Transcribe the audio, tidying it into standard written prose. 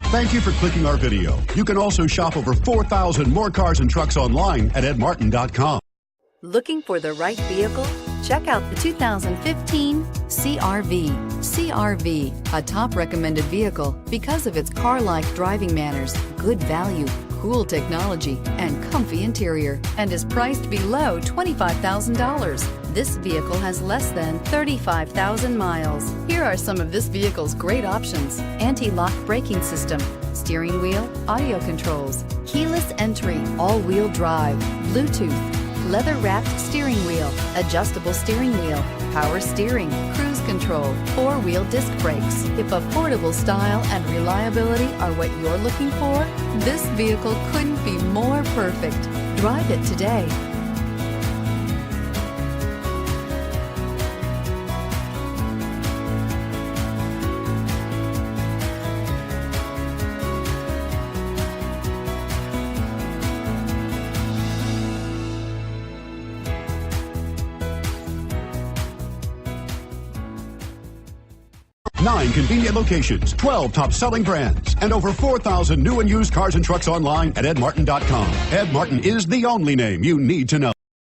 Thank you for clicking our video. You can also shop over 4,000 more cars and trucks online at edmartin.com. Looking for the right vehicle? Check out the 2015 CR-V. CR-V, a top recommended vehicle because of its car-like driving manners, good value, cool technology, and comfy interior, and is priced below $25,000. This vehicle has less than 35,000 miles. Here are some of this vehicle's great options: anti-lock braking system, steering wheel audio controls, keyless entry, all-wheel drive, Bluetooth, leather-wrapped steering wheel, adjustable steering wheel, power steering, cruise control, four-wheel disc brakes. If affordable style and reliability are what you're looking for, this vehicle couldn't be more perfect. Drive it today. Nine convenient locations, 12 top-selling brands, and over 4,000 new and used cars and trucks online at edmartin.com. Ed Martin is the only name you need to know.